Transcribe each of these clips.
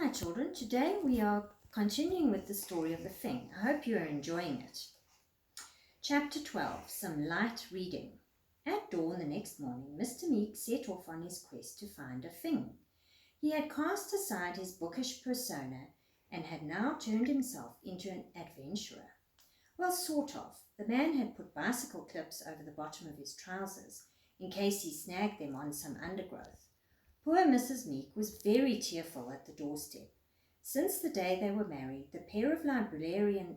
Hi children, today we are continuing with the story of the Fing. I hope you are enjoying it. Chapter 12, Some Light Reading. At dawn the next morning, Mr. Meek set off on his quest to find a Fing. He had cast aside his bookish persona and had now turned himself into an adventurer. Well, sort of. The man had put bicycle clips over the bottom of his trousers in case he snagged them on some undergrowth. Poor Mrs. Meek was very tearful at the doorstep. Since the day they were married, the pair of librarian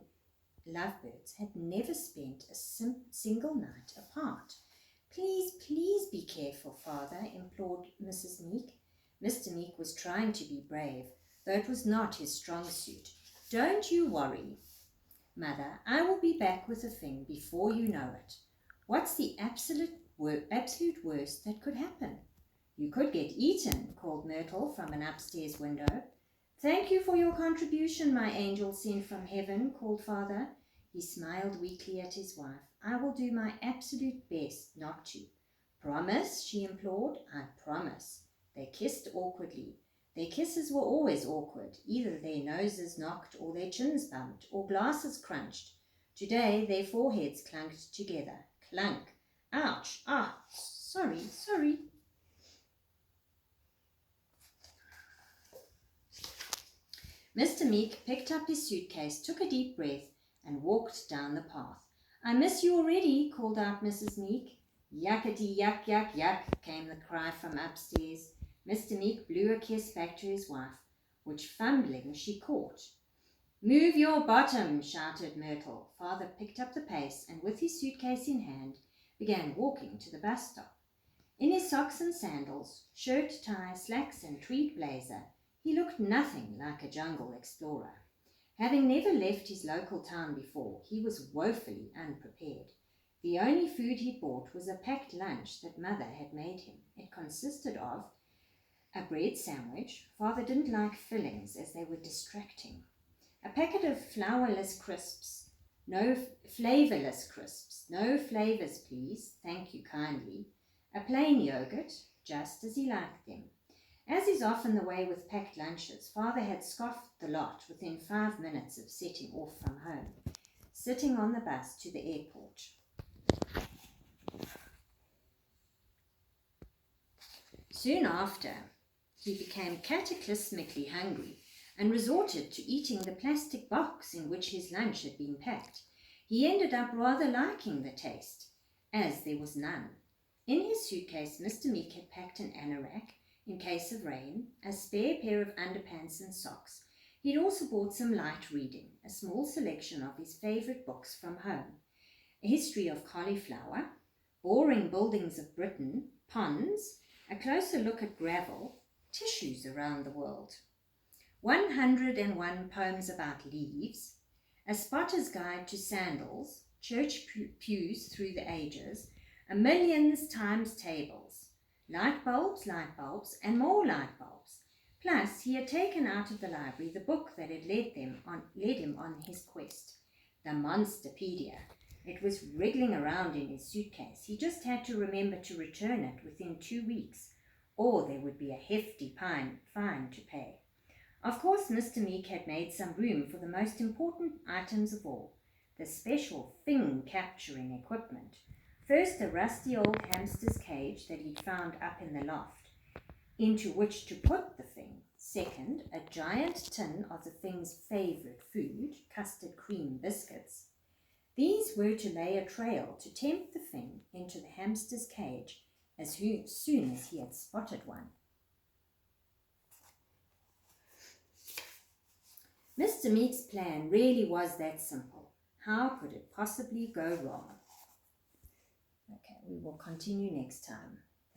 lovebirds had never spent a single night apart. Please, please be careful, Father, implored Mrs. Meek. Mr. Meek was trying to be brave, though it was not his strong suit. Don't you worry, Mother. I will be back with a Fing before you know it. What's the absolute worst that could happen? You could get eaten, called Myrtle from an upstairs window. Thank you for your contribution, my angel sent from heaven, called Father. He smiled weakly at his wife. I will do my absolute best not to. Promise, she implored. I promise. They kissed awkwardly. Their kisses were always awkward. Either their noses knocked or their chins bumped or glasses crunched. Today their foreheads clunked together. Clunk. Ouch. Ah, sorry. Mr. Meek picked up his suitcase, took a deep breath, and walked down the path. I miss you already, called out Mrs. Meek. Yuckety, yuck, yuck, yuck, came the cry from upstairs. Mr. Meek blew a kiss back to his wife, which, fumbling, she caught. Move your bottom, shouted Myrtle. Father picked up the pace and, with his suitcase in hand, began walking to the bus stop. In his socks and sandals, shirt, tie, slacks, and tweed blazer, he looked nothing like a jungle explorer. Having never left his local town before, he was woefully unprepared. The only food he bought was a packed lunch that Mother had made him. It consisted of a bread sandwich. Father didn't like fillings as they were distracting. A packet of flavorless crisps. No flavors, please. Thank you kindly. A plain yogurt, just as he liked them. As is often the way with packed lunches, Father had scoffed the lot within 5 minutes of setting off from home, sitting on the bus to the airport. Soon after, he became cataclysmically hungry and resorted to eating the plastic box in which his lunch had been packed. He ended up rather liking the taste, as there was none. In his suitcase, Mr. Meek had packed an anorak in case of rain, a spare pair of underpants and socks. He'd also bought some light reading, a small selection of his favourite books from home, a history of cauliflower, boring buildings of Britain, ponds, a closer look at gravel, tissues around the world, 101 poems about leaves, a spotter's guide to sandals, church pews through the ages, a millions times tables, light bulbs, and more light bulbs. Plus, he had taken out of the library the book that had led him on his quest, the Monsterpedia. It was wriggling around in his suitcase. He just had to remember to return it within 2 weeks, or there would be a hefty fine to pay. Of course, Mr. Meek had made some room for the most important items of all, the special Fing capturing equipment. First, a rusty old hamster's cage that he'd found up in the loft, into which to put the Fing. Second, a giant tin of the Fing's favourite food, custard cream biscuits. These were to lay a trail to tempt the Fing into the hamster's cage as soon as he had spotted one. Mr. Meek's plan really was that simple. How could it possibly go wrong? Okay, we will continue next time.